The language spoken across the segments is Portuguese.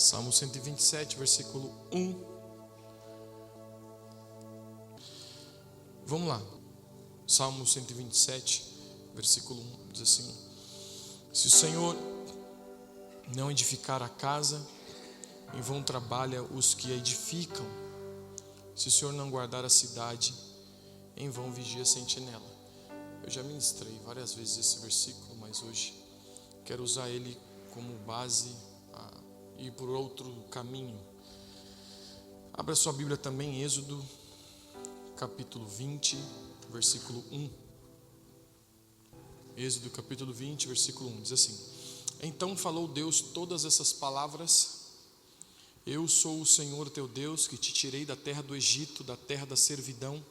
Salmo 127, versículo 1. Vamos lá. Salmo 127, versículo 1, diz assim: se o Senhor não edificar a casa, em vão trabalha os que a edificam. Se o Senhor não guardar a cidade, em vão vigia a sentinela. Eu já ministrei várias vezes esse versículo, mas hoje quero usar ele como base a ir por outro caminho. Abra sua Bíblia também em Êxodo, capítulo 20, versículo 1. Êxodo, capítulo 20, versículo 1, diz assim: então falou Deus todas essas palavras: eu sou o Senhor teu Deus, que te tirei da terra do Egito, da terra da servidão.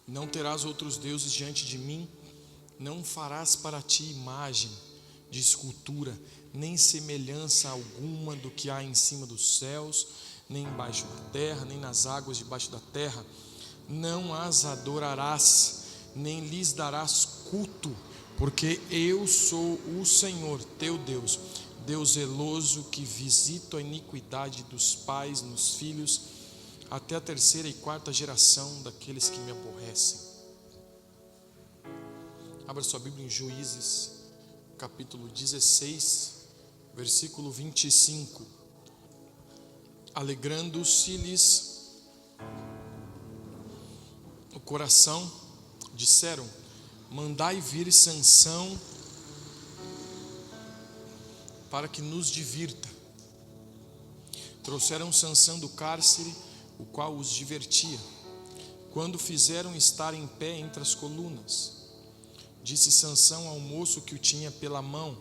Não terás outros deuses diante de mim. Não farás para ti imagem de escultura, nem semelhança alguma do que há em cima dos céus, nem embaixo da terra, nem nas águas debaixo da terra. Não as adorarás, nem lhes darás culto, porque eu sou o Senhor teu Deus, Deus zeloso, que visito a iniquidade dos pais nos filhos, até a terceira e quarta geração daqueles que me aborrecem. Abra sua Bíblia em Juízes, capítulo 16, versículo 25. Alegrando-se-lhes o coração, disseram: mandai vir Sansão para que nos divirta. Trouxeram Sansão do cárcere, o qual os divertia. Quando fizeram estar em pé entre as colunas, disse Sansão ao moço que o tinha pela mão: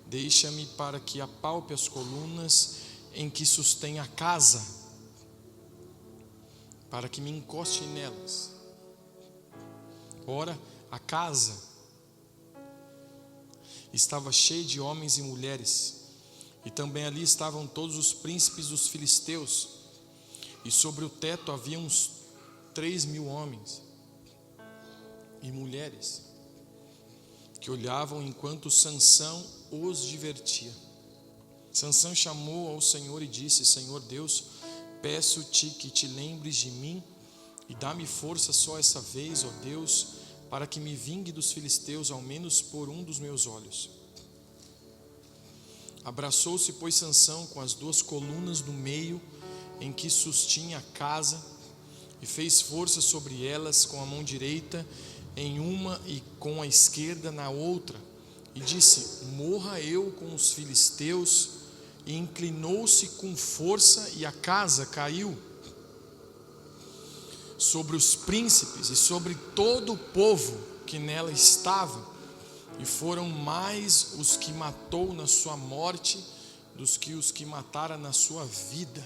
deixa-me para que apalpe as colunas em que sustém a casa, para que me encoste nelas. Ora, a casa estava cheia de homens e mulheres, e também ali estavam todos os príncipes dos filisteus, e sobre o teto havia uns 3.000 homens e mulheres, que olhavam enquanto Sansão os divertia. Sansão chamou ao Senhor e disse: Senhor Deus, peço-te que te lembres de mim, e dá-me força só essa vez, ó Deus, para que me vingue dos filisteus, ao menos por um dos meus olhos. Abraçou-se, pois, Sansão com as duas colunas no meio, em que sustinha a casa, e fez força sobre elas com a mão direita em uma e com a esquerda na outra, e disse: morra eu com os filisteus. E inclinou-se com força, e a casa caiu sobre os príncipes e sobre todo o povo que nela estava, e foram mais os que matou na sua morte dos que os que matara na sua vida.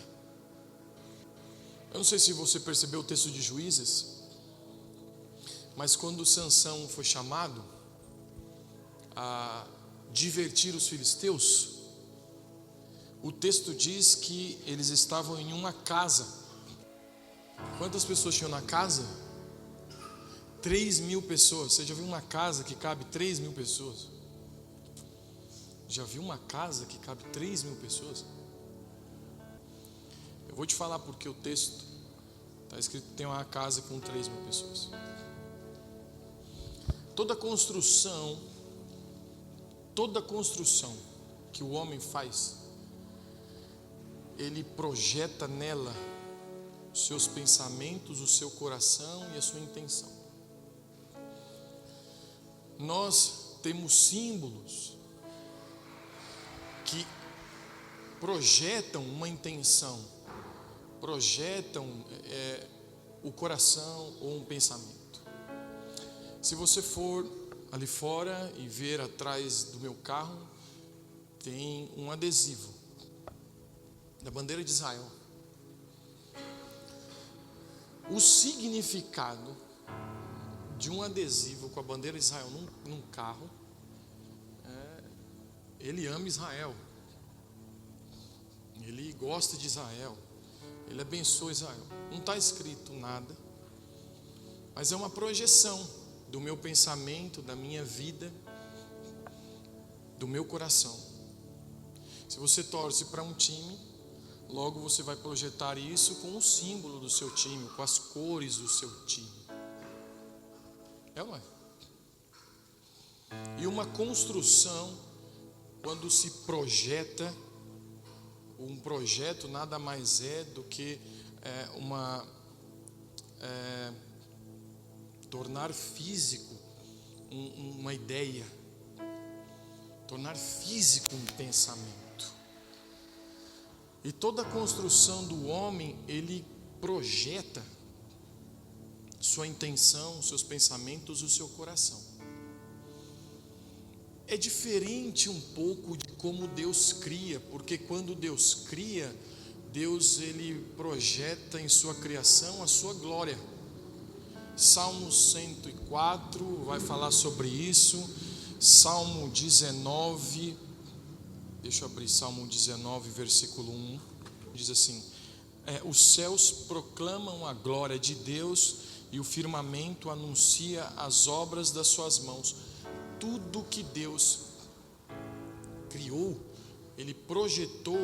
Eu não sei se você percebeu o texto de Juízes, mas quando Sansão foi chamado a divertir os filisteus, o texto diz que eles estavam em uma casa. Quantas pessoas tinham na casa? 3.000 pessoas. Você já viu uma casa que cabe 3.000 pessoas? Já viu uma casa que cabe 3.000 pessoas? Eu vou te falar porque o texto está escrito que tem uma casa com 3.000 pessoas. Toda construção que o homem faz, ele projeta nela os seus pensamentos, o seu coração e a sua intenção. Nós temos símbolos que projetam uma intenção, projetam o coração ou um pensamento. Se você for ali fora e ver atrás do meu carro, tem um adesivo da bandeira de Israel. O significado de um adesivo com a bandeira de Israel num carro ele ama Israel, ele gosta de Israel, ele abençoa Israel. Não está escrito nada, mas é uma projeção do meu pensamento, da minha vida, do meu coração. Se você torce para um time, logo você vai projetar isso com o símbolo do seu time, com as cores do seu time. É ou não é? E uma construção, quando se projeta, um projeto nada mais é do que tornar físico uma ideia, tornar físico um pensamento. E toda a construção do homem, ele projeta sua intenção, seus pensamentos e o seu coração. É diferente um pouco de como Deus cria, porque quando Deus cria, Deus ele projeta em sua criação a sua glória. Salmo 104 vai falar sobre isso. Salmo 19, deixa eu abrir Salmo 19, versículo 1, diz assim: os céus proclamam a glória de Deus e o firmamento anuncia as obras das suas mãos. Tudo que Deus criou, Ele projetou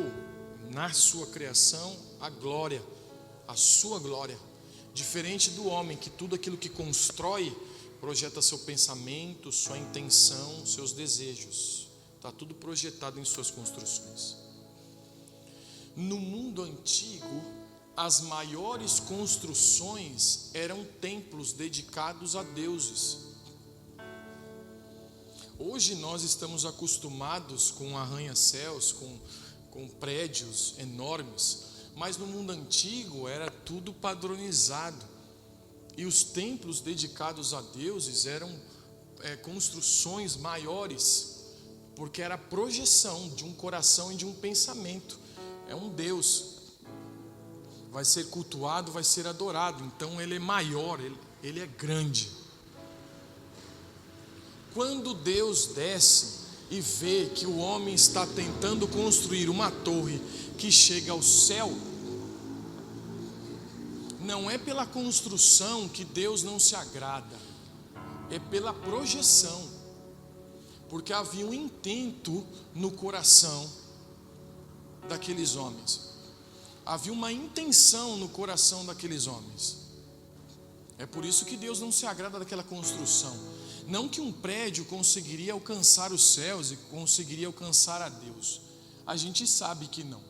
na sua criação a glória, a sua glória. Diferente do homem, que tudo aquilo que constrói, projeta seu pensamento, sua intenção, seus desejos. Está tudo projetado em suas construções. No mundo antigo, as maiores construções eram templos dedicados a deuses. Hoje nós estamos acostumados com arranha-céus, com prédios enormes, mas no mundo antigo era tudo padronizado. E os templos dedicados a deuses eram construções maiores, porque era a projeção de um coração e de um pensamento. É um Deus, vai ser cultuado, vai ser adorado, então ele é maior, ele é grande. Quando Deus desce e vê que o homem está tentando construir uma torre que chega ao céu, não é pela construção que Deus não se agrada, é pela projeção, porque havia um intento no coração daqueles homens, havia uma intenção no coração daqueles homens. É por isso que Deus não se agrada daquela construção. Não que um prédio conseguiria alcançar os céus e conseguiria alcançar a Deus. A gente sabe que não.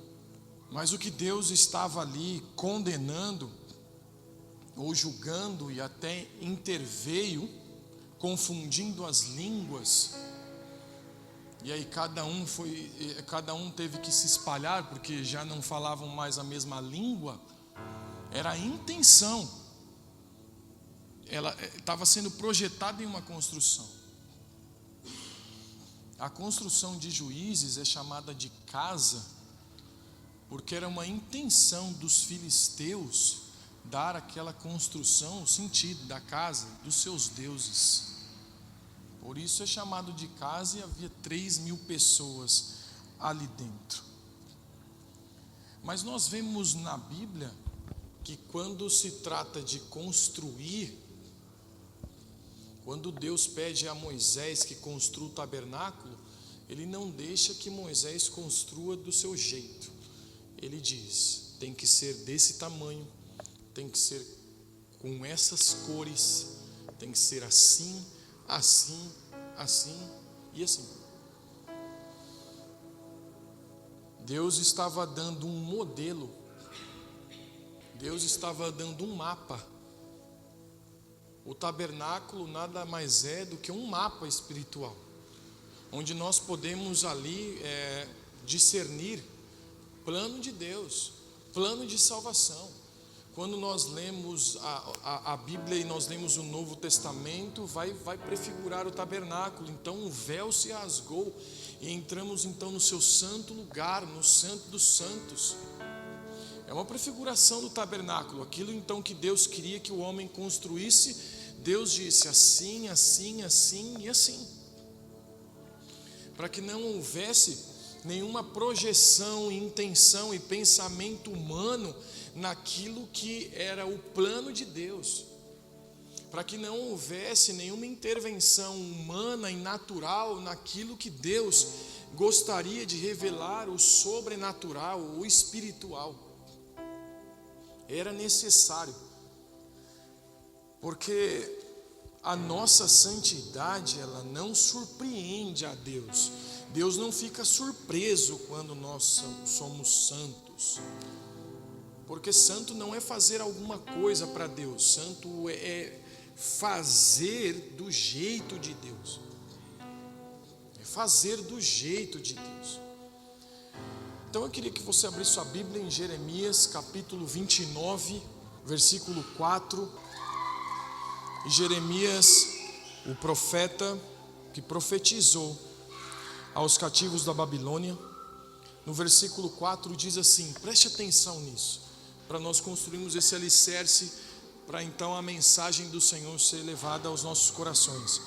Mas o que Deus estava ali condenando, ou julgando e até interveio, confundindo as línguas. E aí cada um teve que se espalhar, porque já não falavam mais a mesma língua. Era a intenção. Ela estava sendo projetada em uma construção. A construção de Juízes é chamada de casa, porque era uma intenção dos filisteus dar àquela construção o sentido da casa dos seus deuses. Por isso é chamado de casa, e havia 3.000 pessoas ali dentro. Mas nós vemos na Bíblia que quando se trata de construir, quando Deus pede a Moisés que construa o tabernáculo, Ele não deixa que Moisés construa do seu jeito. Ele diz, tem que ser desse tamanho, tem que ser com essas cores, tem que ser assim, assim, assim e assim. Deus estava dando um modelo, Deus estava dando um mapa. O tabernáculo nada mais é do que um mapa espiritual, onde nós podemos ali discernir plano de Deus, plano de salvação. Quando nós lemos a Bíblia e nós lemos o Novo Testamento, vai prefigurar o tabernáculo. Então o véu se rasgou e entramos então no seu santo lugar, no santo dos santos. É uma prefiguração do tabernáculo, aquilo então que Deus queria que o homem construísse. Deus disse assim, assim, assim e assim, para que não houvesse nenhuma projeção, intenção e pensamento humano naquilo que era o plano de Deus, para que não houvesse nenhuma intervenção humana e natural naquilo que Deus gostaria de revelar o sobrenatural, o espiritual. Era necessário, porque a nossa santidade, ela não surpreende a Deus. Deus não fica surpreso quando nós somos santos, porque santo não é fazer alguma coisa para Deus, santo é fazer do jeito de Deus, é fazer do jeito de Deus. Então eu queria que você abrisse sua Bíblia em Jeremias capítulo 29, versículo 4. E Jeremias, o profeta que profetizou aos cativos da Babilônia, no versículo 4 diz assim, preste atenção nisso, para nós construirmos esse alicerce, para então a mensagem do Senhor ser levada aos nossos corações.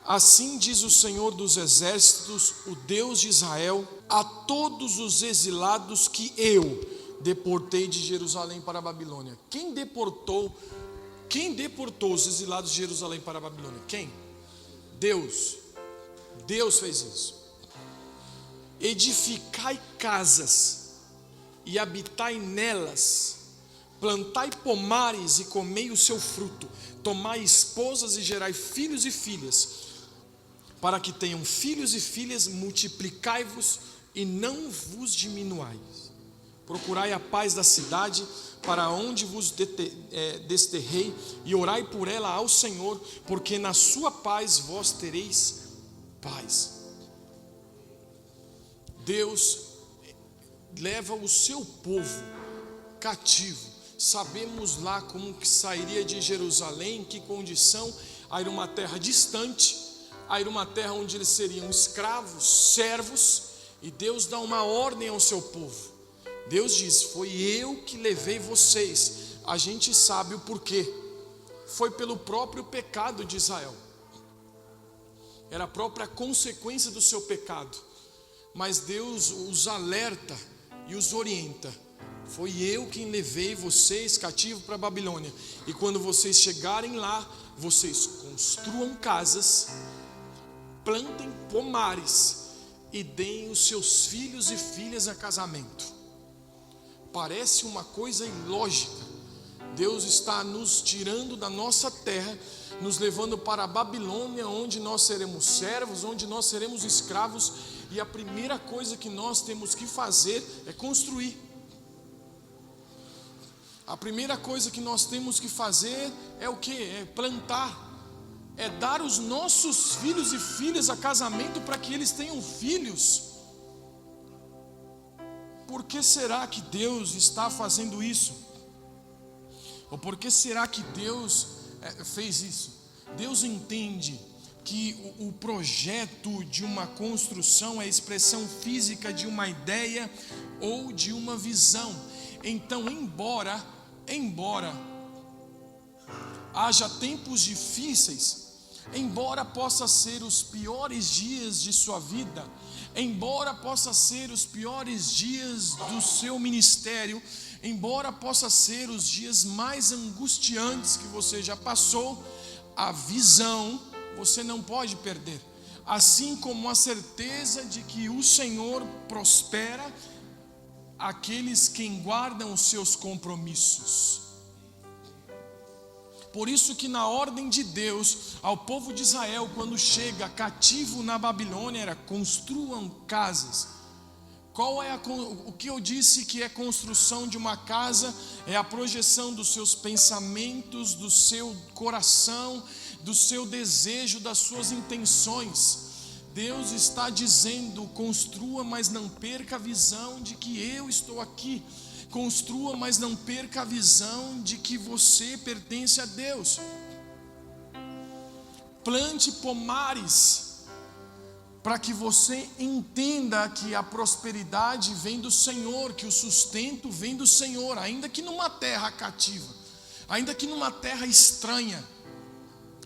Assim diz o Senhor dos exércitos, o Deus de Israel, a todos os exilados que eu deportei de Jerusalém para a Babilônia. Quem deportou os exilados de Jerusalém para a Babilônia? Quem? Deus. Deus fez isso. Edificai casas e habitai nelas, plantai pomares e comei o seu fruto, tomai esposas e gerai filhos e filhas, para que tenham filhos e filhas, multiplicai-vos e não vos diminuais. Procurai a paz da cidade, para onde vos desterrei, e orai por ela ao Senhor, porque na sua paz vós tereis paz. Deus leva o seu povo cativo. Sabemos lá como que sairia de Jerusalém, em que condição. Era uma terra distante, era uma terra onde eles seriam escravos, servos, e Deus dá uma ordem ao seu povo. Deus diz, foi eu que levei vocês. A gente sabe o porquê. Foi pelo próprio pecado de Israel. Era a própria consequência do seu pecado. Mas Deus os alerta e os orienta. Foi eu quem levei vocês cativo para a Babilônia. E quando vocês chegarem lá, vocês construam casas, plantem pomares e deem os seus filhos e filhas a casamento. Parece uma coisa ilógica. Deus está nos tirando da nossa terra, nos levando para a Babilônia, onde nós seremos servos, onde nós seremos escravos, e a primeira coisa que nós temos que fazer é construir. A primeira coisa que nós temos que fazer é o quê? É plantar, é dar os nossos filhos e filhas a casamento para que eles tenham filhos. Por que será que Deus está fazendo isso? Ou por que será que Deus fez isso? Deus entende que o projeto de uma construção é a expressão física de uma ideia ou de uma visão. Então, embora haja tempos difíceis, embora possa ser os piores dias de sua vida, embora possa ser os piores dias do seu ministério, embora possa ser os dias mais angustiantes que você já passou, a visão você não pode perder, assim como a certeza de que o Senhor prospera aqueles que guardam os seus compromissos. Por isso que na ordem de Deus ao povo de Israel, quando chega cativo na Babilônia, era construam casas. O que eu disse que é construção de uma casa? É a projeção dos seus pensamentos, do seu coração, do seu desejo, das suas intenções. Deus está dizendo, construa, mas não perca a visão de que eu estou aqui. Construa, mas não perca a visão de que você pertence a Deus. Plante pomares, para que você entenda que a prosperidade vem do Senhor, que o sustento vem do Senhor, ainda que numa terra cativa, ainda que numa terra estranha,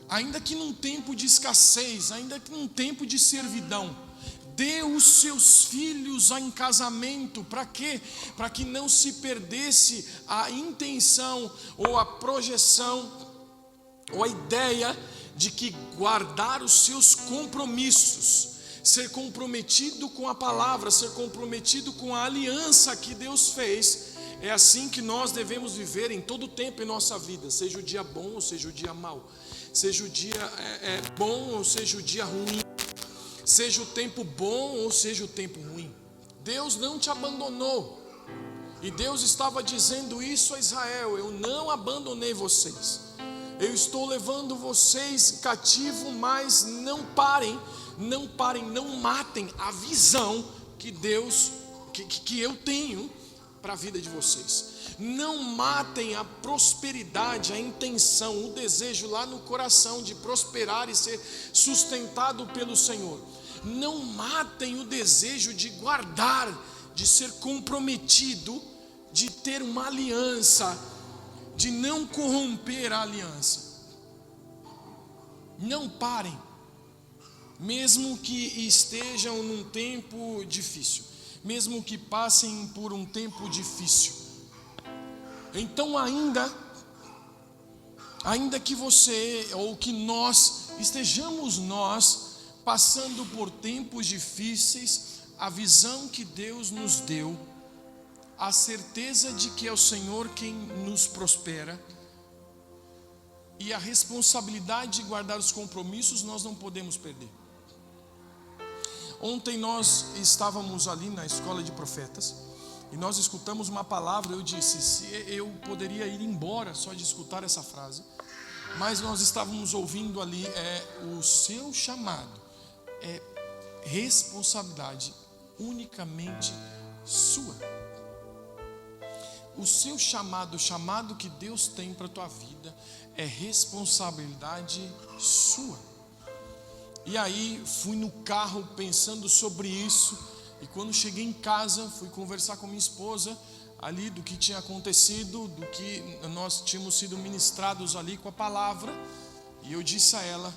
ainda que num tempo de escassez, ainda que num tempo de servidão. Dê os seus filhos em casamento. Para quê? Para que não se perdesse a intenção ou a projeção ou a ideia de que guardar os seus compromissos ser comprometido com a palavra, ser comprometido com a aliança que Deus fez. É assim que nós devemos viver em todo tempo em nossa vida, seja o dia bom ou seja o dia mau, seja o dia bom ou seja o dia ruim, seja o tempo bom ou seja o tempo ruim. Deus não te abandonou, e Deus estava dizendo isso a Israel: eu não abandonei vocês, eu estou levando vocês cativo, mas não parem, não matem a visão que Deus, que eu tenho para a vida de vocês. Não matem a prosperidade, a intenção, o desejo lá no coração de prosperar e ser sustentado pelo Senhor. Não matem o desejo de guardar, de ser comprometido, de ter uma aliança, de não corromper a aliança. Não parem, mesmo que estejam num tempo difícil, mesmo que passem por um tempo difícil. Então ainda que você ou que nós estejamos passando por tempos difíceis, a visão que Deus nos deu, a certeza de que é o Senhor quem nos prospera, e a responsabilidade de guardar os compromissos, nós não podemos perder. Ontem nós estávamos ali na escola de profetas e nós escutamos uma palavra. Eu disse, se eu poderia ir embora só de escutar essa frase, mas nós estávamos ouvindo ali, o seu chamado é responsabilidade unicamente sua. O seu chamado, o chamado que Deus tem para a tua vida é responsabilidade sua. E aí fui no carro pensando sobre isso, e quando cheguei em casa fui conversar com minha esposa ali do que tinha acontecido, do que nós tínhamos sido ministrados ali com a palavra, e eu disse a ela: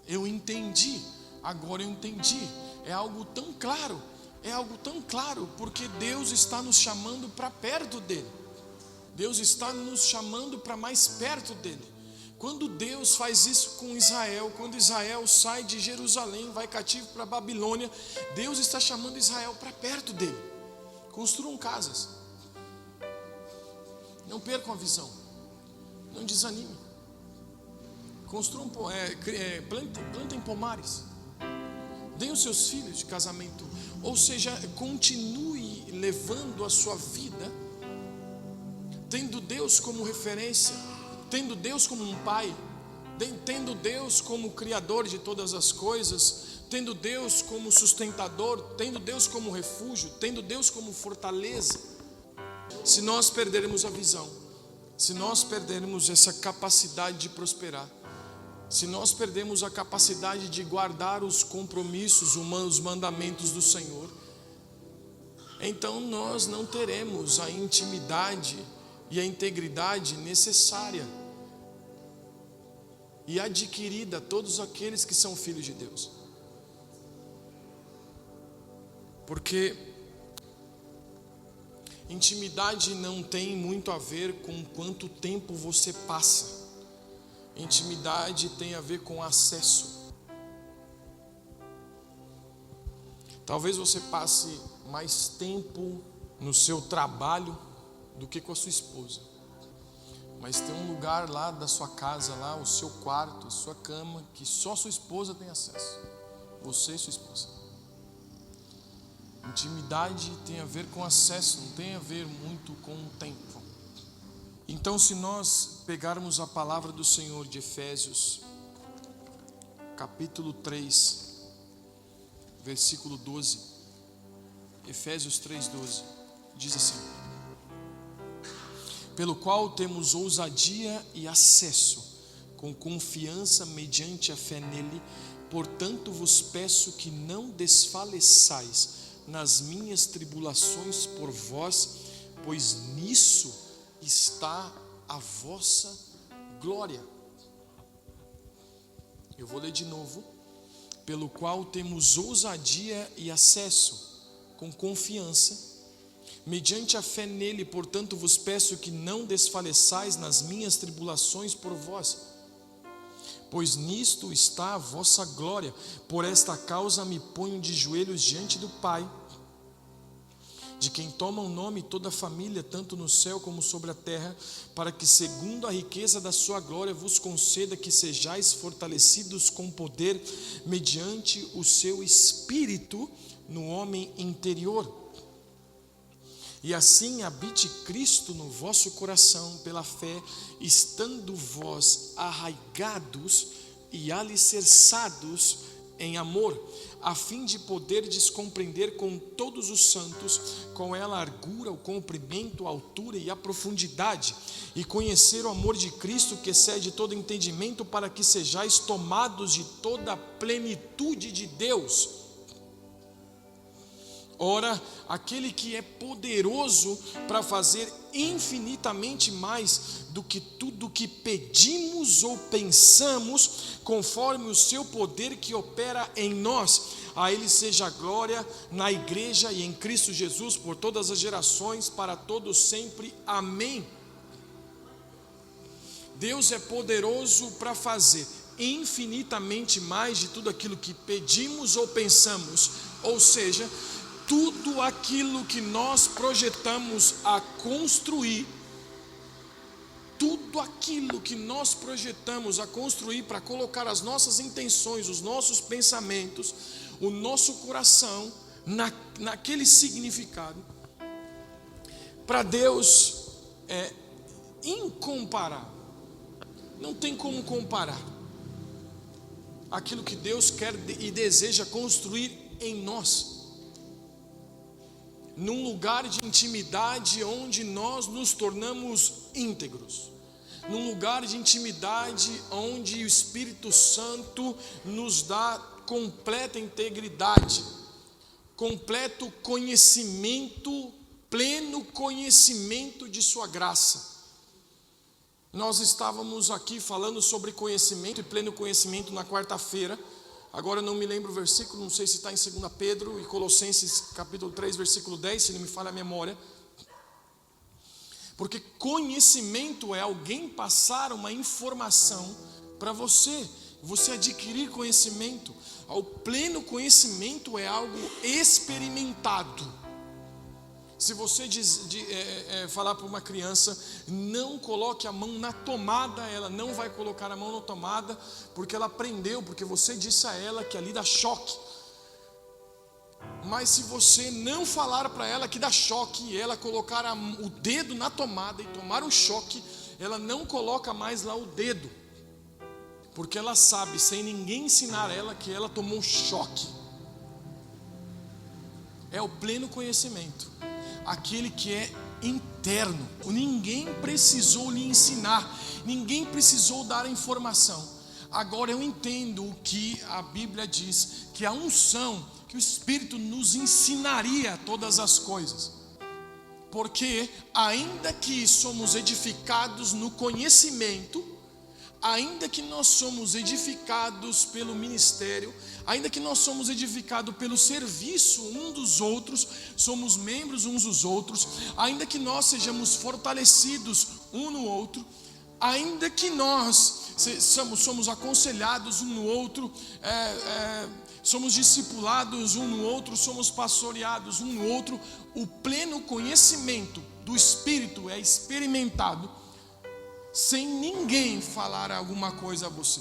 eu entendi, agora eu entendi, é algo tão claro, porque Deus está nos chamando para perto dele, Deus está nos chamando para mais perto dele. Quando Deus faz isso com Israel, quando Israel sai de Jerusalém, vai cativo para a Babilônia, Deus está chamando Israel para perto dele. Construam casas, não percam a visão, não desanimem, construam, plantem pomares, deem os seus filhos de casamento, ou seja, continue levando a sua vida, tendo Deus como referência, tendo Deus como um pai, tendo Deus como criador de todas as coisas, tendo Deus como sustentador, tendo Deus como refúgio, tendo Deus como fortaleza. Se nós perdermos a visão, se nós perdermos essa capacidade de prosperar, se nós perdermos a capacidade de guardar os compromissos, os mandamentos do Senhor, então nós não teremos a intimidade e a integridade necessária e adquirida a todos aqueles que são filhos de Deus. Porque intimidade não tem muito a ver com quanto tempo você passa. Intimidade tem a ver com acesso. Talvez você passe mais tempo no seu trabalho do que com a sua esposa, mas tem um lugar lá da sua casa, lá o seu quarto, a sua cama, que só sua esposa tem acesso, você e sua esposa. Intimidade tem a ver com acesso, não tem a ver muito com o tempo. Então, se nós pegarmos a palavra do Senhor de Efésios, capítulo 3, versículo 12, Efésios 3:12, diz assim: pelo qual temos ousadia e acesso, com confiança mediante a fé nele. Portanto vos peço que não desfaleçais nas minhas tribulações por vós, pois nisso está a vossa glória. Eu vou ler de novo. Pelo qual temos ousadia e acesso, com confiança mediante a fé nele. Portanto vos peço que não desfaleçais nas minhas tribulações por vós, pois nisto está a vossa glória. Por esta causa me ponho de joelhos diante do Pai, de quem toma o nome toda a família, tanto no céu como sobre a terra, para que segundo a riqueza da sua glória vos conceda que sejais fortalecidos com poder, mediante o seu Espírito no homem interior. E assim habite Cristo no vosso coração pela fé, estando vós arraigados e alicerçados em amor, a fim de poderdes compreender com todos os santos qual é a largura, o comprimento, a altura e a profundidade, e conhecer o amor de Cristo que excede todo entendimento, para que sejais tomados de toda a plenitude de Deus. Ora, aquele que é poderoso para fazer infinitamente mais do que tudo que pedimos ou pensamos, conforme o seu poder que opera em nós, a ele seja a glória na igreja e em Cristo Jesus por todas as gerações, para todos sempre. Amém. Deus é poderoso para fazer infinitamente mais de tudo aquilo que pedimos ou pensamos, ou seja, tudo aquilo que nós projetamos a construir, tudo aquilo que nós projetamos a construir para colocar as nossas intenções, os nossos pensamentos, o nosso coração naquele significado, para Deus é incomparável. Não tem como comparar aquilo que Deus quer e deseja construir em nós, num lugar de intimidade onde nós nos tornamos íntegros, num lugar de intimidade onde o Espírito Santo nos dá completa integridade, completo conhecimento, pleno conhecimento de sua graça. Nós estávamos aqui falando sobre conhecimento e pleno conhecimento na quarta-feira. Agora eu não me lembro o versículo, não sei se está em 2 Pedro e Colossenses capítulo 3, versículo 10, se não me falha a memória. Porque conhecimento é alguém passar uma informação para você, você adquirir conhecimento. O pleno conhecimento é algo experimentado. Se você falar para uma criança, não coloque a mão na tomada, ela não vai colocar a mão na tomada, porque ela aprendeu, porque você disse a ela que ali dá choque. Mas se você não falar para ela que dá choque, e ela colocar o dedo na tomada e tomar o choque, ela não coloca mais lá o dedo, porque ela sabe, sem ninguém ensinar ela, que ela tomou choque. É o pleno conhecimento, aquele que é interno. Ninguém precisou lhe ensinar, ninguém precisou dar a informação. Agora eu entendo o que a Bíblia diz, que a unção, que o Espírito nos ensinaria todas as coisas, porque ainda que somos edificados no conhecimento, ainda que nós somos edificados pelo ministério, ainda que nós somos edificados pelo serviço um dos outros, somos membros uns dos outros, ainda que nós sejamos fortalecidos um no outro, ainda que nós somos aconselhados um no outro, somos discipulados um no outro, somos pastoreados um no outro, o pleno conhecimento do Espírito é experimentado sem ninguém falar alguma coisa a você,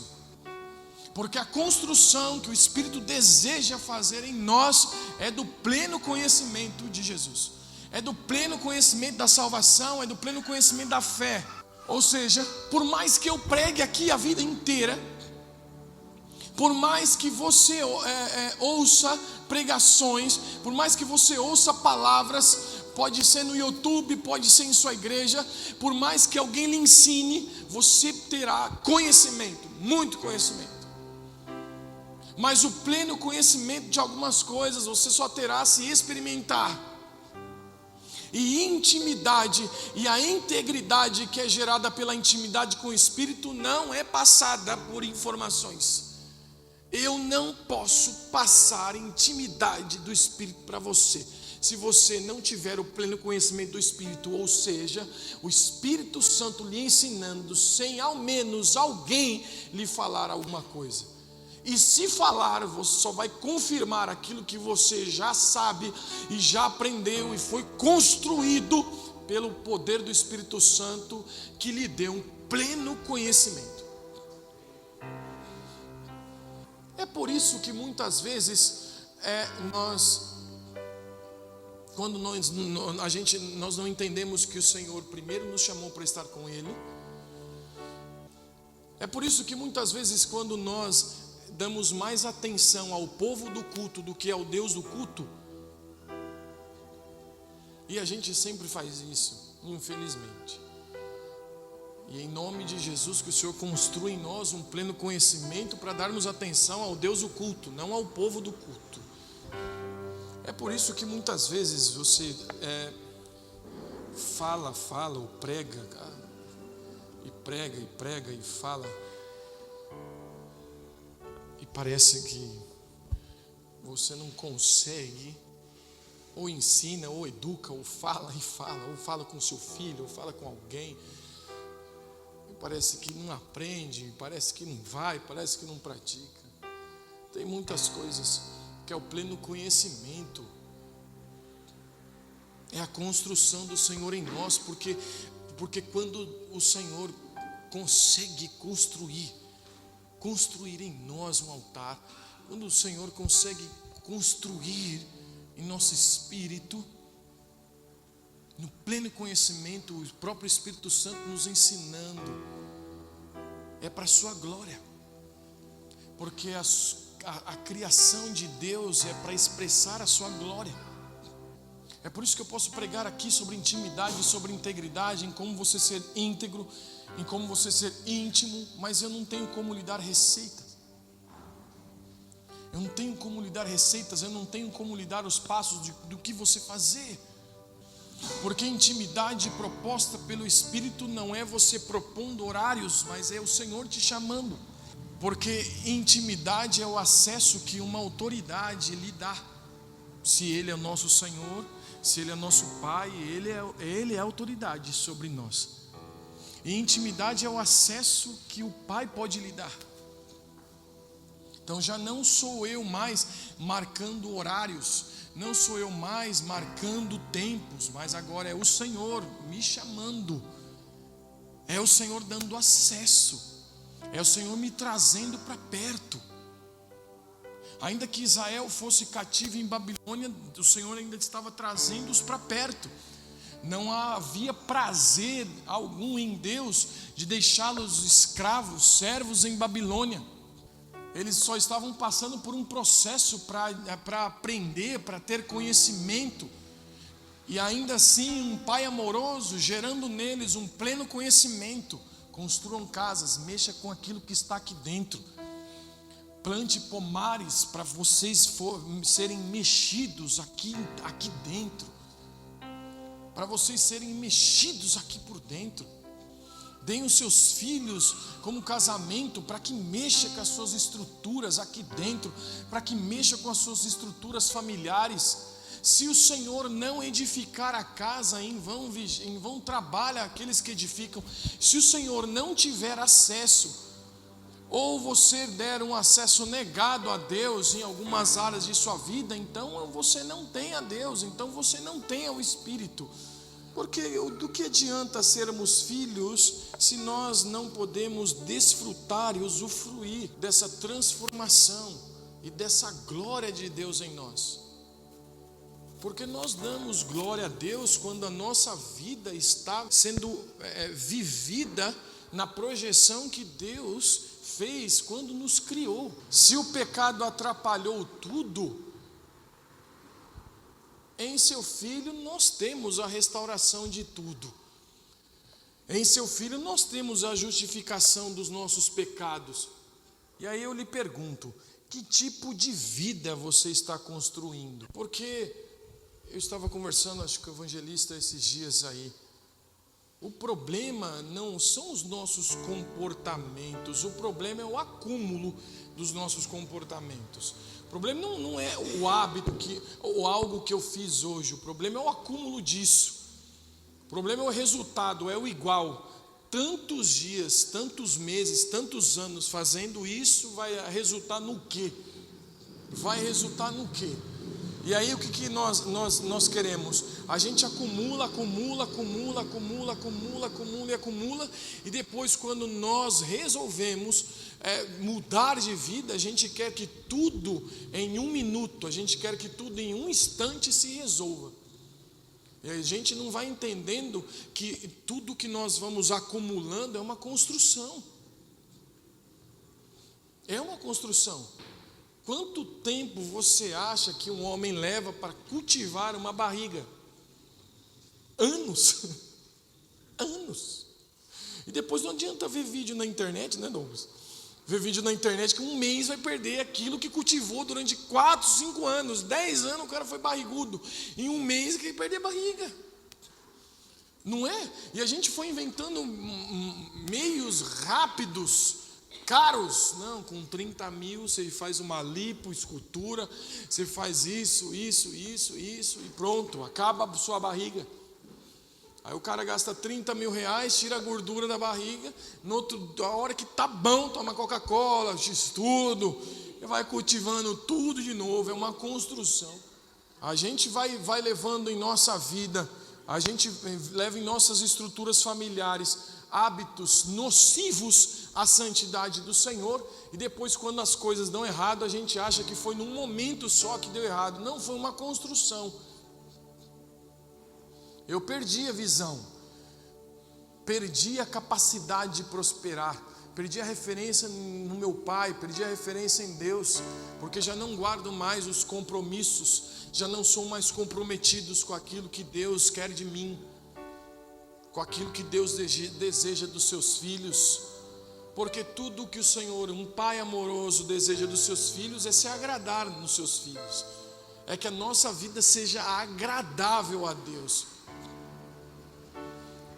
porque a construção que o Espírito deseja fazer em nós é do pleno conhecimento de Jesus, é do pleno conhecimento da salvação, é do pleno conhecimento da fé. Ou seja, por mais que eu pregue aqui a vida inteira, por mais que você ouça pregações, por mais que você ouça palavras, pode ser no YouTube, pode ser em sua igreja, por mais que alguém lhe ensine, você terá conhecimento, muito conhecimento. Mas o pleno conhecimento de algumas coisas você só terá se experimentar. E intimidade e a integridade que é gerada pela intimidade com o Espírito não é passada por informações. Eu não posso passar intimidade do Espírito para você. se você não tiver o pleno conhecimento do Espírito, ou seja, o Espírito Santo lhe ensinando, sem ao menos alguém lhe falar alguma coisa. E se falar, você só vai confirmar aquilo que você já sabe e já aprendeu e foi construído pelo poder do Espírito Santo, que lhe deu um pleno conhecimento. É por isso que muitas vezes quando nós não entendemos que o Senhor primeiro nos chamou para estar com Ele. É por isso que muitas vezes quando nós damos mais atenção ao povo do culto do que ao Deus do culto, e a gente sempre faz isso, infelizmente. E em nome de Jesus, que o Senhor construa em nós um pleno conhecimento para darmos atenção ao Deus do culto, não ao povo do culto. É por isso que muitas vezes você fala ou prega, e fala, e parece que você não consegue, ou ensina, ou educa, ou fala, ou fala com seu filho, ou fala com alguém, e parece que não aprende, parece que não vai, parece que não pratica. Tem muitas coisas que é o pleno conhecimento, é a construção do Senhor em nós, porque quando o Senhor consegue construir em nós um altar, quando o Senhor consegue construir em nosso espírito, no pleno conhecimento, o próprio Espírito Santo nos ensinando, é para a sua glória, porque a criação de Deus é para expressar a sua glória. É por isso que eu posso pregar aqui sobre intimidade, sobre integridade, em como você ser íntegro, em como você ser íntimo, mas eu não tenho como lhe dar receitas. Eu não tenho como lhe dar receitas, eu não tenho como lhe dar os passos do que você fazer. Porque intimidade proposta pelo Espírito não é você propondo horários, mas é o Senhor te chamando. Porque intimidade é o acesso que uma autoridade lhe dá. Se Ele é o nosso Senhor, se Ele é nosso Pai, Ele é a autoridade sobre nós. E intimidade é o acesso que o Pai pode lhe dar. Então já não sou eu mais marcando horários, não sou eu mais marcando tempos, mas agora é o Senhor me chamando, é o Senhor dando acesso, é o Senhor me trazendo para perto. Ainda que Israel fosse cativo em Babilônia, o Senhor ainda estava trazendo-os para perto. Não havia prazer algum em Deus de deixá-los escravos, servos em Babilônia. Eles só estavam passando por um processo para aprender, para ter conhecimento. E ainda assim, um pai amoroso gerando neles um pleno conhecimento. Construam casas, mexa com aquilo que está aqui dentro. Plante pomares para vocês serem mexidos aqui dentro. Para vocês serem mexidos aqui por dentro. Deem os seus filhos como casamento para que mexa com as suas estruturas aqui dentro, para que mexa com as suas estruturas familiares. Se o Senhor não edificar a casa, em vão trabalha aqueles que edificam. Se o Senhor não tiver acesso, ou você der um acesso negado a Deus em algumas áreas de sua vida, então você não tem a Deus, então você não tem o Espírito. Porque do que adianta sermos filhos se nós não podemos desfrutar e usufruir dessa transformação e dessa glória de Deus em nós? Porque nós damos glória a Deus quando a nossa vida está sendo vivida na projeção que Deus fez quando nos criou. Se o pecado atrapalhou tudo, em seu Filho nós temos a restauração de tudo. Em seu Filho nós temos a justificação dos nossos pecados. E aí eu lhe pergunto, que tipo de vida você está construindo? Porque eu estava conversando, acho que com o evangelista esses dias aí. O problema não são os nossos comportamentos, o problema é o acúmulo dos nossos comportamentos. O problema não é o hábito ou algo que eu fiz hoje. O problema é o acúmulo disso. O problema é o resultado, é o igual. Tantos dias, tantos meses, tantos anos fazendo isso, vai resultar no quê? Vai resultar no quê? E aí o que nós queremos? A gente acumula, e depois quando nós resolvemos mudar de vida, a gente quer que tudo em 1 minuto, a gente quer que tudo em 1 instante se resolva. E a gente não vai entendendo que tudo que nós vamos acumulando é uma construção. É uma construção. Quanto tempo você acha que um homem leva para cultivar uma barriga? Anos. Anos. E depois não adianta ver vídeo na internet, né, Douglas? Ver vídeo na internet que 1 mês vai perder aquilo que cultivou durante 4, 5 anos, 10 anos o cara foi barrigudo. Em 1 mês que ele perder barriga. Não é? E a gente foi inventando meios rápidos, caros. Não, com 30 mil você faz uma lipoescultura, você faz isso, e pronto, acaba a sua barriga. Aí o cara gasta 30 mil reais, tira a gordura da barriga, a hora que tá bom, toma Coca-Cola, X-tudo, e vai cultivando tudo de novo, é uma construção. A gente vai levando em nossa vida, a gente leva em nossas estruturas familiares hábitos nocivos à santidade do Senhor, e depois quando as coisas dão errado, a gente acha que foi num momento só que deu errado. Não, foi uma construção. Eu perdi a visão, perdi a capacidade de prosperar, perdi a referência no meu pai, perdi a referência em Deus, porque já não guardo mais os compromissos, já não sou mais comprometidos com aquilo que Deus quer de mim, com aquilo que Deus deseja dos seus filhos, porque tudo que o Senhor, um pai amoroso, deseja dos seus filhos é se agradar nos seus filhos, é que a nossa vida seja agradável a Deus.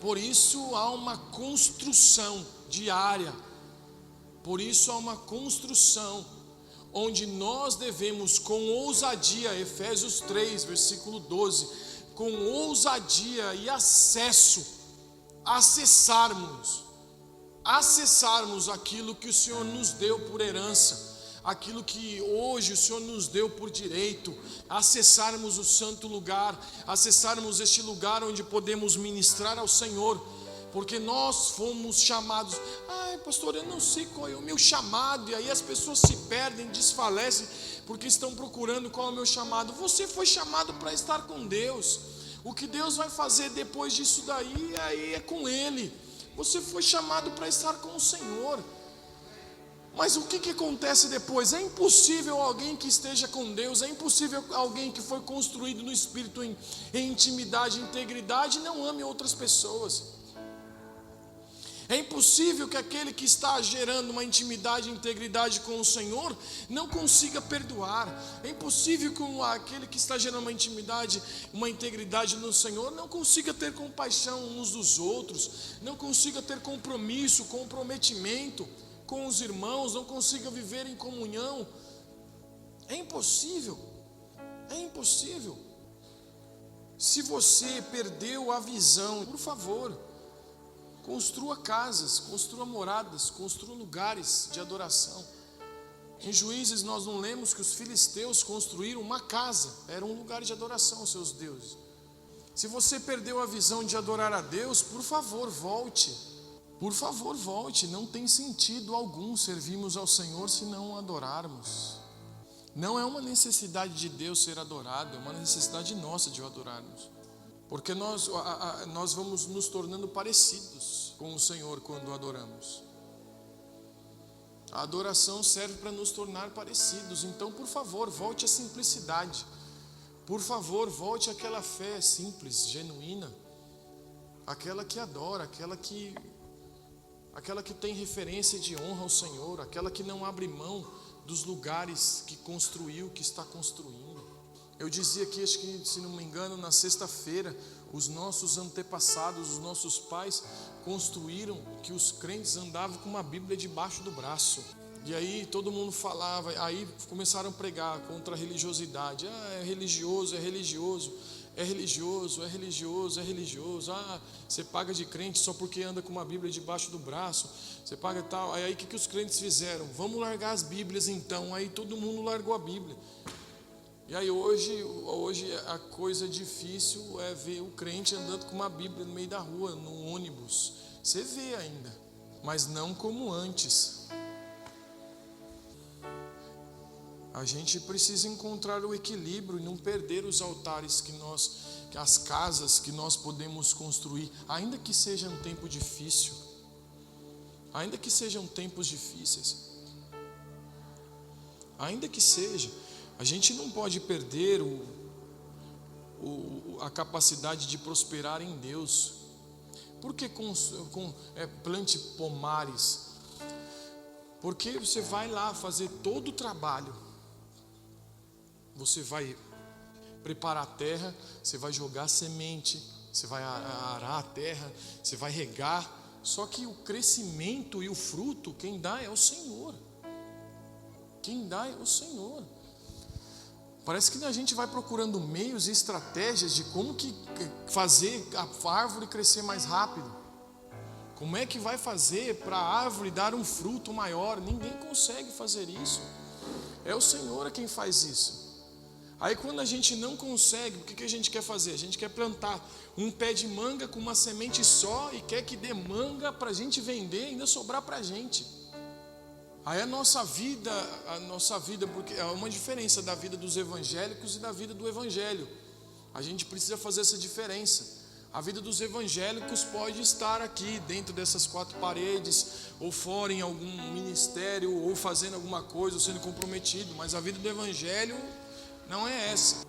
Por isso há uma construção diária, por isso há uma construção, onde nós devemos com ousadia, Efésios 3, versículo 12, com ousadia e acessarmos aquilo que o Senhor nos deu por herança, aquilo que hoje o Senhor nos deu por direito, acessarmos o santo lugar, acessarmos este lugar onde podemos ministrar ao Senhor, porque nós fomos chamados. Pastor, eu não sei qual é o meu chamado, e aí as pessoas se perdem, desfalecem, porque estão procurando qual é o meu chamado. Você foi chamado para estar com Deus, o que Deus vai fazer depois disso daí, aí é com Ele. Você foi chamado para estar com o Senhor. Mas o que acontece depois? É impossível alguém que esteja com Deus, é impossível alguém que foi construído no Espírito em intimidade, integridade, não ame outras pessoas. É impossível que aquele que está gerando uma intimidade e integridade com o Senhor não consiga perdoar. É impossível que aquele que está gerando uma intimidade, uma integridade no Senhor não consiga ter compaixão uns dos outros, não consiga ter comprometimento com os irmãos, não consiga viver em comunhão. É impossível. É impossível. Se você perdeu a visão, por favor, construa casas, construa moradas, construa lugares de adoração. Em Juízes nós não lemos que os filisteus construíram uma casa, era um lugar de adoração aos seus deuses. Se você perdeu a visão de adorar a Deus, por favor, volte. Por favor, volte. Não tem sentido algum servirmos ao Senhor se não o adorarmos. Não é uma necessidade de Deus ser adorado, é uma necessidade nossa de o adorarmos. Porque nós vamos nos tornando parecidos com o Senhor quando o adoramos. A adoração serve para nos tornar parecidos. Então, por favor, volte à simplicidade. Por favor, volte àquela fé simples, genuína. Aquela que adora, aquela que tem referência de honra ao Senhor, aquela que não abre mão dos lugares que construiu, que está construindo. Eu dizia aqui, acho que, se não me engano, na sexta-feira, os nossos antepassados, os nossos pais construíram que os crentes andavam com uma Bíblia debaixo do braço. E aí todo mundo falava, aí começaram a pregar contra a religiosidade. É religioso, é religioso, é religioso, é religioso, é religioso. Você paga de crente só porque anda com uma Bíblia debaixo do braço. Você paga tal. Aí o que os crentes fizeram? Vamos largar as Bíblias então. Aí todo mundo largou a Bíblia. E aí hoje a coisa difícil é ver o crente andando com uma Bíblia no meio da rua, no ônibus. Você vê ainda, mas não como antes. A gente precisa encontrar o equilíbrio e não perder os altares as casas que nós podemos construir, ainda que seja um tempo difícil, ainda que sejam tempos difíceis, ainda que seja, a gente não pode perder a capacidade de prosperar em Deus. Porque plante pomares, porque você vai lá fazer todo o trabalho. Você vai preparar a terra, você vai jogar semente, você vai arar a terra, você vai regar. Só que o crescimento e o fruto, quem dá é o Senhor. Quem dá é o Senhor. Parece que a gente vai procurando meios e estratégias de como que fazer a árvore crescer mais rápido. Como é que vai fazer para a árvore dar um fruto maior? Ninguém consegue fazer isso. É o Senhor quem faz isso. Aí quando a gente não consegue, o que a gente quer fazer? A gente quer plantar um pé de manga com uma semente só e quer que dê manga para a gente vender e ainda sobrar para a gente. Aí a nossa vida, porque há uma diferença da vida dos evangélicos e da vida do evangelho. A gente precisa fazer essa diferença. A vida dos evangélicos pode estar aqui dentro dessas quatro paredes, ou fora em algum ministério, ou fazendo alguma coisa, ou sendo comprometido, mas a vida do evangelho não é essa.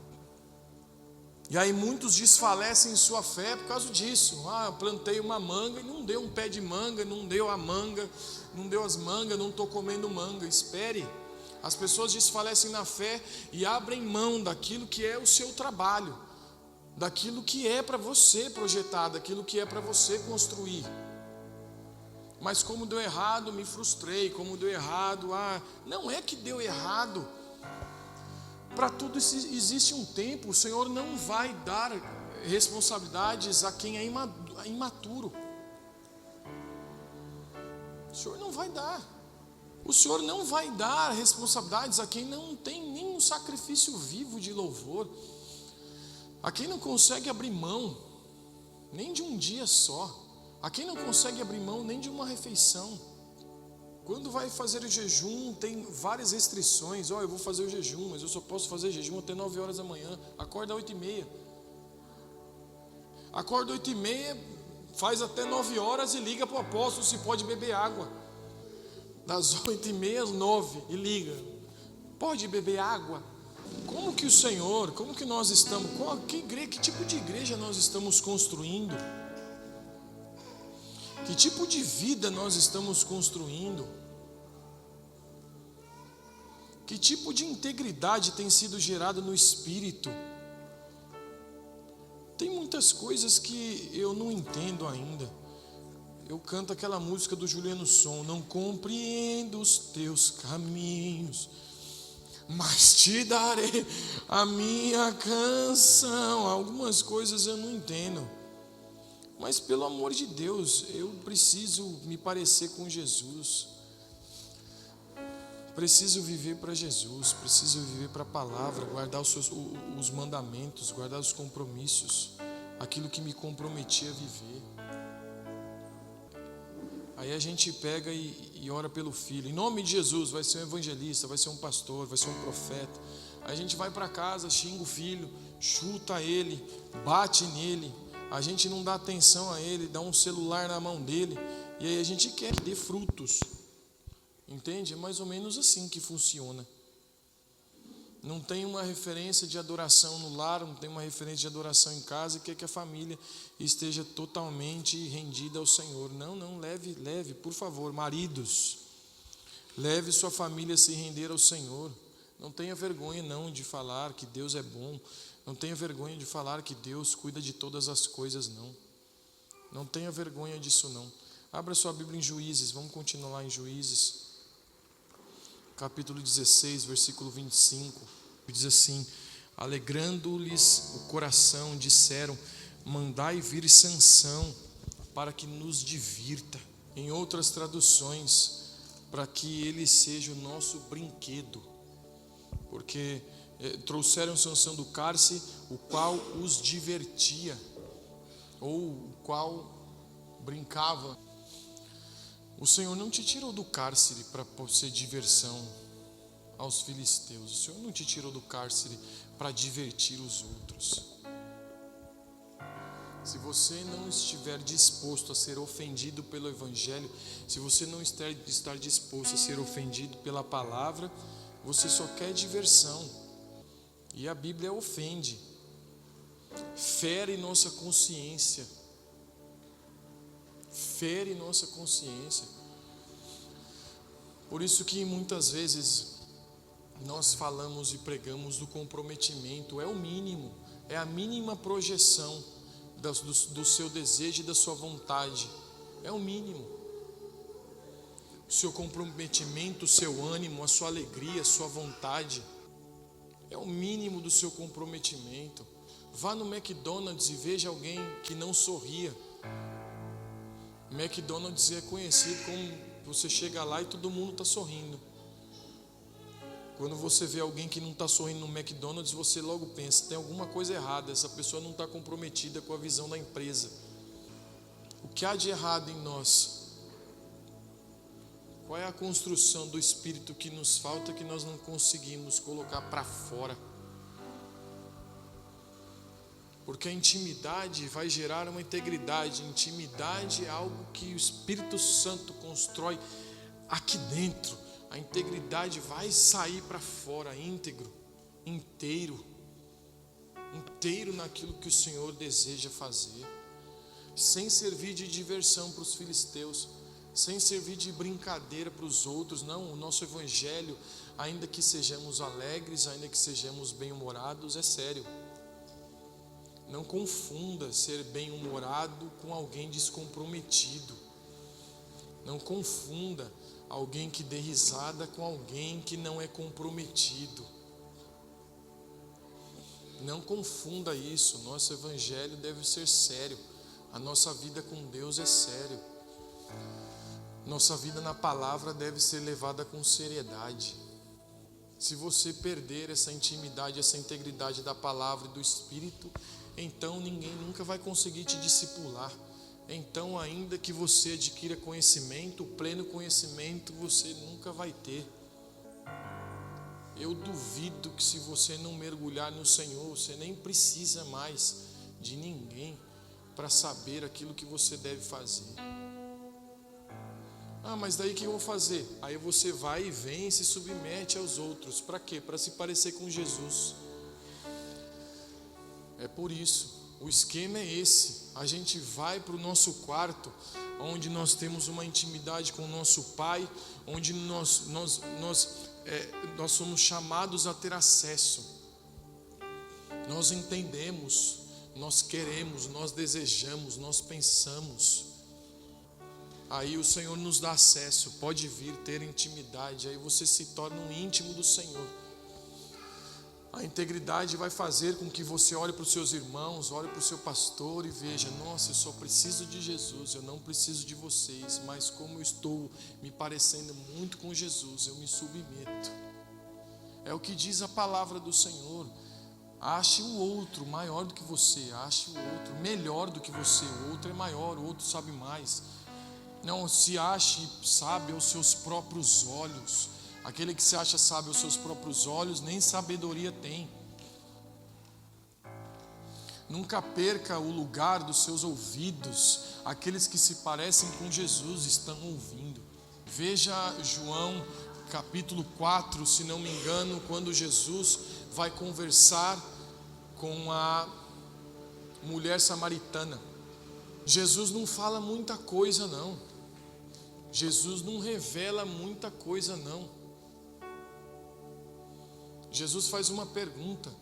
E aí muitos desfalecem em sua fé por causa disso. Eu plantei uma manga e não deu um pé de manga, não deu a manga, não deu as mangas, não estou comendo manga. Espere. As pessoas desfalecem na fé e abrem mão daquilo que é o seu trabalho, daquilo que é para você projetar, daquilo que é para você construir. Mas como deu errado, me frustrei. Como deu errado, não é que deu errado. Para tudo existe um tempo. O Senhor não vai dar responsabilidades a quem é imaturo. O Senhor não vai dar. O Senhor não vai dar responsabilidades a quem não tem nenhum sacrifício vivo de louvor, a quem não consegue abrir mão nem de um dia só, a quem não consegue abrir mão nem de uma refeição. Quando vai fazer o jejum, tem várias restrições. Eu vou fazer o jejum, mas eu só posso fazer jejum até 9 horas da manhã. Acorda às 8h30. Acorda às 8h30, faz até 9 horas e liga para o apóstolo se pode beber água. Das 8h30 às 9 e liga. Pode beber água? Como que o Senhor, como que nós estamos, que tipo de igreja nós estamos construindo? Que tipo de vida nós estamos construindo? Que tipo de integridade tem sido gerada no Espírito? Tem muitas coisas que eu não entendo ainda. Eu canto aquela música do Juliano Som: não compreendo os teus caminhos, mas te darei a minha canção. Algumas coisas eu não entendo, mas pelo amor de Deus, eu preciso me parecer com Jesus. Preciso viver para Jesus, preciso viver para a palavra, guardar os mandamentos, guardar os compromissos, aquilo que me comprometi a viver. Aí a gente pega e ora pelo filho, em nome de Jesus, vai ser um evangelista, vai ser um pastor, vai ser um profeta. Aí a gente vai para casa, xinga o filho, chuta ele, bate nele, a gente não dá atenção a ele, dá um celular na mão dele, e aí a gente quer que dê frutos. Entende? É mais ou menos assim que funciona. Não tem uma referência de adoração no lar, não tem uma referência de adoração em casa, e quer que a família esteja totalmente rendida ao Senhor. Não, leve, por favor, maridos, leve sua família a se render ao Senhor. Não tenha vergonha não de falar que Deus é bom, não tenha vergonha de falar que Deus cuida de todas as coisas, não. Não tenha vergonha disso não. Abra sua Bíblia em Juízes, vamos continuar lá em Juízes. capítulo 16, versículo 25, diz assim: alegrando-lhes o coração, disseram: mandai vir Sansão, para que nos divirta. Em outras traduções, para que ele seja o nosso brinquedo. Porque trouxeram Sansão do cárcere, o qual os divertia, ou o qual brincava. O Senhor não te tirou do cárcere para ser diversão aos filisteus. O Senhor não te tirou do cárcere para divertir os outros. Se você não estiver disposto a ser ofendido pelo Evangelho, se você não estar disposto a ser ofendido pela palavra, você só quer diversão. E a Bíblia ofende, fere nossa consciência. Fere nossa consciência. Por isso que muitas vezes nós falamos e pregamos do comprometimento. É o mínimo, é a mínima projeção do seu desejo e da sua vontade. É o mínimo. O seu comprometimento, o seu ânimo, a sua alegria, a sua vontade, é o mínimo do seu comprometimento. Vá no McDonald's e veja alguém que não sorria. McDonald's é conhecido como você chega lá e todo mundo está sorrindo. Quando você vê alguém que não está sorrindo no McDonald's, você logo pensa: tem alguma coisa errada, essa pessoa não está comprometida com a visão da empresa. O que há de errado em nós? Qual é a construção do Espírito que nos falta, que nós não conseguimos colocar para fora? Porque a intimidade vai gerar uma integridade. Intimidade é algo que o Espírito Santo constrói aqui dentro. A integridade vai sair para fora, íntegro, inteiro naquilo que o Senhor deseja fazer, sem servir de diversão para os filisteus, sem servir de brincadeira para os outros. Não, o nosso Evangelho, ainda que sejamos alegres, ainda que sejamos bem-humorados, é sério. Não confunda ser bem-humorado com alguém descomprometido. Não confunda alguém que dê risada com alguém que não é comprometido. Não confunda isso. Nosso Evangelho deve ser sério. A nossa vida com Deus é sério. Nossa vida na palavra deve ser levada com seriedade. Se você perder essa intimidade, essa integridade da palavra e do Espírito, então ninguém nunca vai conseguir te discipular. Então, ainda que você adquira conhecimento, o pleno conhecimento você nunca vai ter. Eu duvido que, se você não mergulhar no Senhor, você nem precisa mais de ninguém para saber aquilo que você deve fazer. Mas daí o que eu vou fazer? Aí você vai e vem e se submete aos outros. Para quê? Para se parecer com Jesus. É por isso. O esquema é esse. A gente vai para o nosso quarto, onde nós temos uma intimidade com o nosso Pai, onde nós somos chamados a ter acesso. Nós entendemos, nós queremos, nós desejamos, nós pensamos. Aí o Senhor nos dá acesso, pode vir ter intimidade, aí você se torna um íntimo do Senhor. A integridade vai fazer com que você olhe para os seus irmãos, olhe para o seu pastor e veja: nossa, eu só preciso de Jesus, eu não preciso de vocês, mas como eu estou me parecendo muito com Jesus, eu me submeto. É o que diz a palavra do Senhor. Ache o outro maior do que você, ache o outro melhor do que você, o outro é maior, o outro sabe mais. Não se ache sábio aos seus próprios olhos. Aquele que se acha sábio aos seus próprios olhos, nem sabedoria tem. Nunca perca o lugar dos seus ouvidos. Aqueles que se parecem com Jesus estão ouvindo. Veja João capítulo 4, se não me engano, quando Jesus vai conversar com a mulher samaritana. Jesus não fala muita coisa não. Jesus não revela muita coisa não. Jesus faz uma pergunta: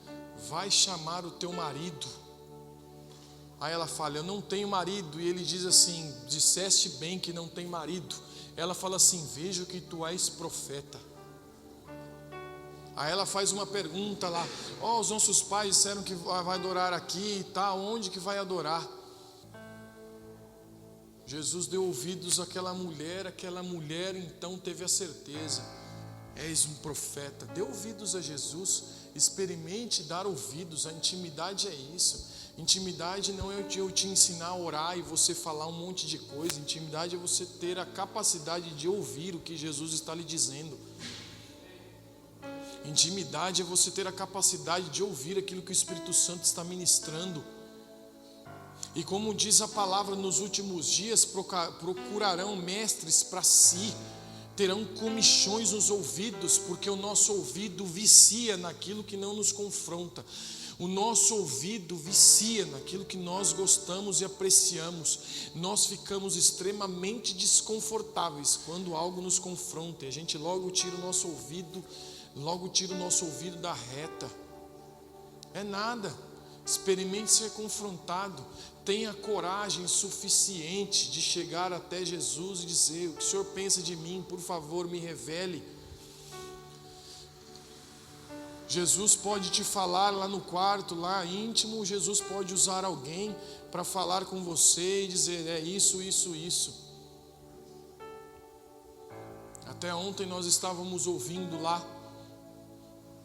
vai chamar o teu marido? Aí ela fala: eu não tenho marido. E ele diz assim: disseste bem que não tem marido. Ela fala assim: vejo que tu és profeta. Aí ela faz uma pergunta lá: os nossos pais disseram que vai adorar aqui e tal, onde que vai adorar? Jesus deu ouvidos àquela mulher então teve a certeza: és um profeta. Dê ouvidos a Jesus, experimente dar ouvidos. A intimidade é isso. Intimidade não é eu te ensinar a orar e você falar um monte de coisa. Intimidade é você ter a capacidade de ouvir o que Jesus está lhe dizendo. Intimidade é você ter a capacidade de ouvir aquilo que o Espírito Santo está ministrando. E como diz a palavra, nos últimos dias procurarão mestres para si, terão comichões nos ouvidos, porque o nosso ouvido vicia naquilo que não nos confronta. O nosso ouvido vicia naquilo que nós gostamos e apreciamos. Nós ficamos extremamente desconfortáveis quando algo nos confronta, e a gente logo tira o nosso ouvido da reta. É nada. Experimente ser confrontado. Tenha coragem suficiente de chegar até Jesus e dizer: o que o Senhor pensa de mim? Por favor, me revele. Jesus pode te falar lá no quarto, lá íntimo. Jesus pode usar alguém para falar com você e dizer: é isso, isso, isso. Até ontem nós estávamos ouvindo lá,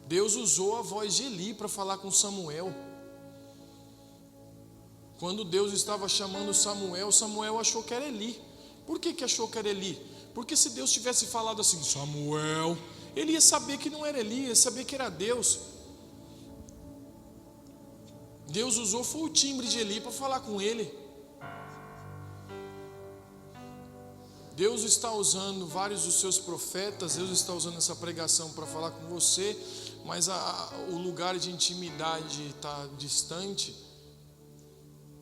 Deus usou a voz de Eli para falar com Samuel. Quando Deus estava chamando Samuel, Samuel achou que era Eli. Por que achou que era Eli? Porque se Deus tivesse falado assim: Samuel, ele ia saber que não era Eli, ia saber que era Deus. Deus usou foi o timbre de Eli para falar com ele. Deus está usando vários dos seus profetas, Deus está usando essa pregação para falar com você, mas o lugar de intimidade está distante.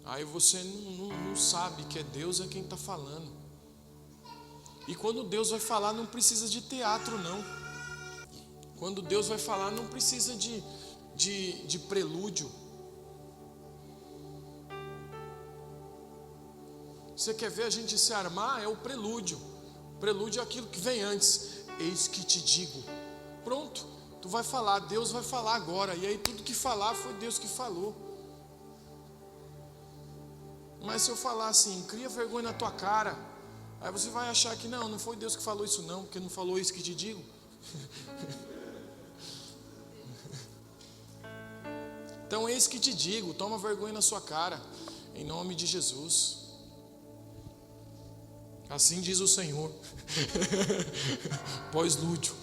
Aí você não sabe que é Deus quem está falando. E quando Deus vai falar, não precisa de teatro, não. Quando Deus vai falar, não precisa de prelúdio. Você quer ver a gente se armar? É o prelúdio. O prelúdio é aquilo que vem antes. Eis que te digo. Pronto, tu vai falar, Deus vai falar agora. E aí tudo que falar foi Deus que falou. Mas se eu falar assim: cria vergonha na tua cara, aí você vai achar que não foi Deus que falou isso não, porque não falou isso que te digo. Então eis que te digo, toma vergonha na sua cara, em nome de Jesus. Assim diz o Senhor. Pós-lúdio.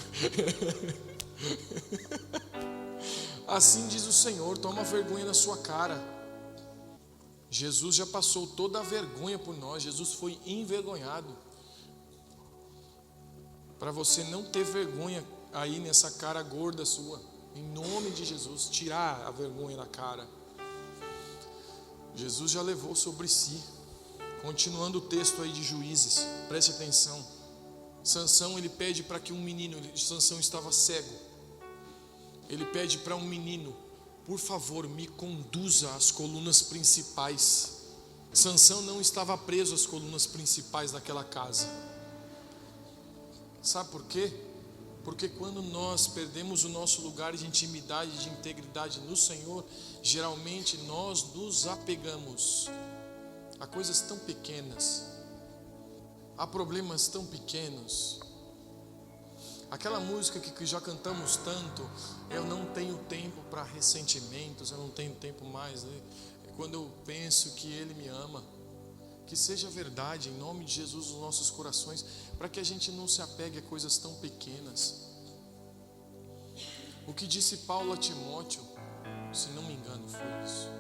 Assim diz o Senhor, toma vergonha na sua cara. Jesus já passou toda a vergonha por nós. Jesus foi envergonhado. Para você não ter vergonha aí nessa cara gorda sua, em nome de Jesus, tirar a vergonha da cara. Jesus já levou sobre si. Continuando o texto aí de Juízes, preste atenção. Sansão, ele pede para que um menino, Sansão estava cego. Ele pede para um menino: por favor, me conduza às colunas principais. Sansão não estava preso às colunas principais daquela casa. Sabe por quê? Porque quando nós perdemos o nosso lugar de intimidade, de integridade no Senhor, geralmente nós nos apegamos a coisas tão pequenas, a problemas tão pequenos. Aquela música que já cantamos tanto: eu não tenho tempo para ressentimentos, eu não tenho tempo mais, né? Quando eu penso que Ele me ama. Que seja verdade em nome de Jesus nos nossos corações, para que a gente não se apegue a coisas tão pequenas. O que disse Paulo a Timóteo, se não me engano, foi isso: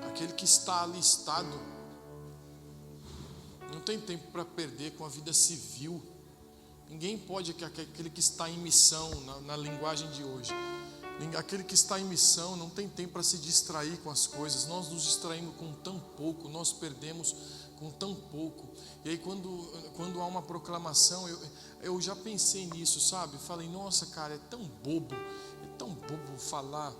aquele que está alistado não tem tempo para perder com a vida civil. Ninguém pode, aquele que está em missão, na linguagem de hoje, aquele que está em missão não tem tempo para se distrair com as coisas. Nós nos distraímos com tão pouco, nós perdemos com tão pouco. E aí quando há uma proclamação, eu já pensei nisso, sabe? Falei: nossa, cara, é tão bobo falar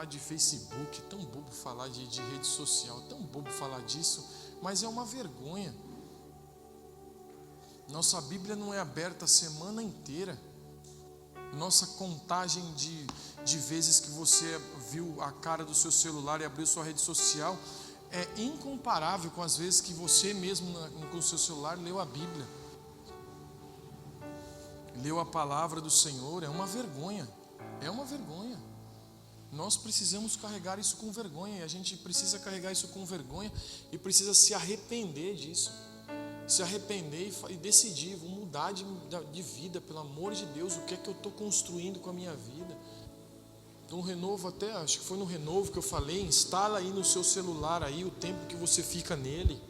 de Facebook, é tão bobo falar de rede social, é tão bobo falar disso, mas é uma vergonha. Nossa Bíblia não é aberta a semana inteira. Nossa contagem de vezes que você viu a cara do seu celular e abriu sua rede social é incomparável com as vezes que você mesmo com o seu celular leu a Bíblia, leu a palavra do Senhor. É uma vergonha, é uma vergonha. Nós precisamos carregar isso com vergonha, e a gente precisa carregar isso com vergonha e precisa se arrepender disso. Se arrepender e decidir, vou mudar de vida, pelo amor de Deus. O que é que eu estou construindo com a minha vida? No Renovo, até acho que foi no Renovo que eu falei, instala aí no seu celular aí o tempo que você fica nele.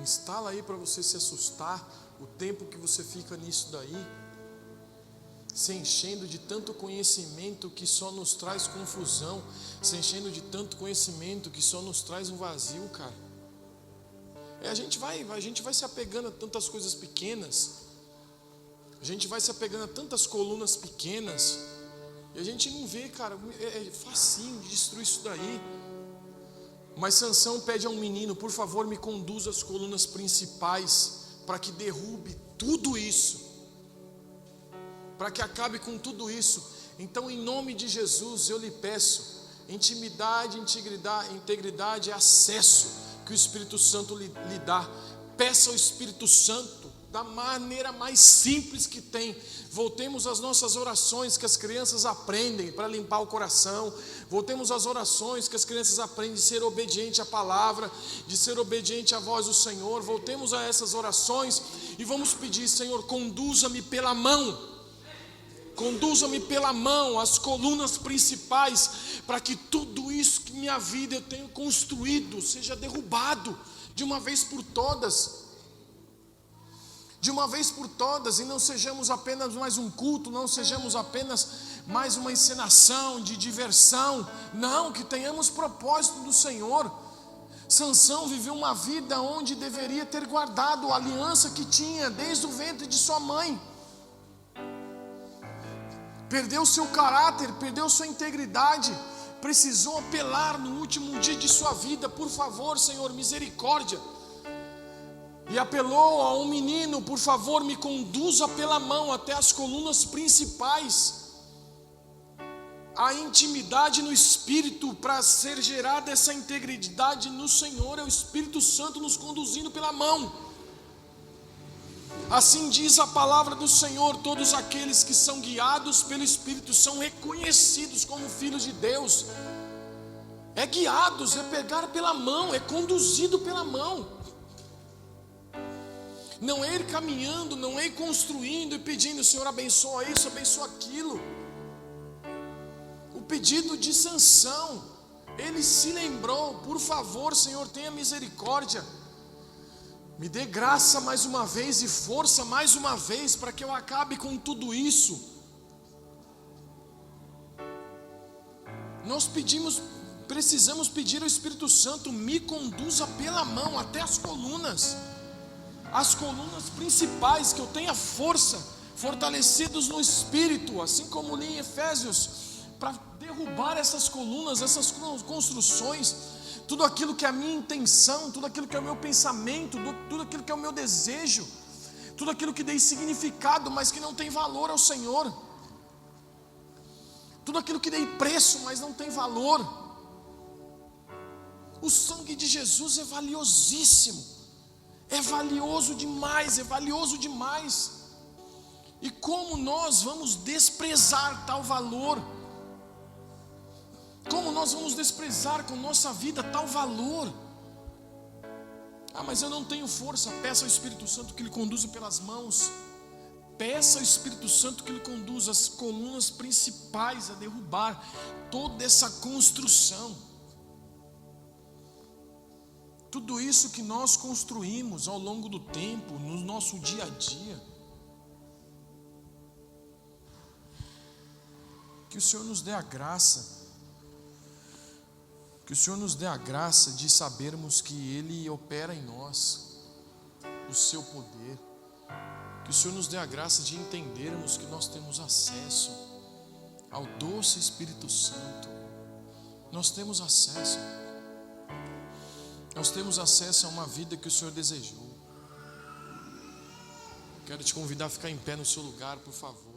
Instala aí para você se assustar o tempo que você fica nisso daí, se enchendo de tanto conhecimento que só nos traz confusão, se enchendo de tanto conhecimento que só nos traz um vazio, cara. A gente vai se apegando a tantas coisas pequenas, a gente vai se apegando a tantas colunas pequenas, e a gente não vê, cara, é facinho de destruir isso daí. Mas Sansão pede a um menino: por favor, me conduza às colunas principais, para que derrube tudo isso, para que acabe com tudo isso. Então, em nome de Jesus, eu lhe peço, intimidade, integridade e acesso que o Espírito Santo lhe dá. Peça ao Espírito Santo da maneira mais simples que tem. Voltemos às nossas orações que as crianças aprendem para limpar o coração. Voltemos às orações que as crianças aprendem de ser obediente à palavra, de ser obediente à voz do Senhor. Voltemos a essas orações e vamos pedir: Senhor, conduza-me pela mão. Conduza-me pela mão às colunas principais, para que tudo isso que minha vida eu tenho construído seja derrubado de uma vez por todas. De uma vez por todas, e não sejamos apenas mais um culto, não sejamos apenas mais uma encenação de diversão. Não, que tenhamos propósito do Senhor. Sansão viveu uma vida onde deveria ter guardado a aliança que tinha desde o ventre de sua mãe. Perdeu seu caráter, perdeu sua integridade, precisou apelar no último dia de sua vida: por favor, Senhor, misericórdia. E apelou a um menino: por favor, me conduza pela mão até as colunas principais. A intimidade no Espírito, para ser gerada essa integridade no Senhor, é o Espírito Santo nos conduzindo pela mão. Assim diz a palavra do Senhor: todos aqueles que são guiados pelo Espírito são reconhecidos como filhos de Deus. É guiados, é pegar pela mão, é conduzido pela mão. Não é ir caminhando, não é ir construindo e pedindo: Senhor, abençoa isso, abençoa aquilo. O pedido de Sansão, ele se lembrou: por favor, Senhor, tenha misericórdia. Me dê graça mais uma vez e força mais uma vez, para que eu acabe com tudo isso. Nós precisamos pedir ao Espírito Santo: me conduza pela mão até as colunas principais, que eu tenha força, fortalecidos no Espírito, assim como li em Efésios, para derrubar essas colunas, essas construções. Tudo aquilo que é a minha intenção, tudo aquilo que é o meu pensamento, tudo aquilo que é o meu desejo, tudo aquilo que dei significado, mas que não tem valor ao Senhor, tudo aquilo que dei preço, mas não tem valor. O sangue de Jesus é valiosíssimo, é valioso demais, é valioso demais. E como nós vamos desprezar tal valor? Como nós vamos desprezar com nossa vida tal valor? Mas eu não tenho força. Peça ao Espírito Santo que lhe conduza pelas mãos. Peça ao Espírito Santo que lhe conduza as colunas principais a derrubar toda essa construção. Tudo isso que nós construímos ao longo do tempo, no nosso dia a dia. Que o Senhor nos dê a graça. Que o Senhor nos dê a graça de sabermos que Ele opera em nós o seu poder. Que o Senhor nos dê a graça de entendermos que nós temos acesso ao doce Espírito Santo. Nós temos acesso. Nós temos acesso a uma vida que o Senhor desejou. Quero te convidar a ficar em pé no seu lugar, por favor.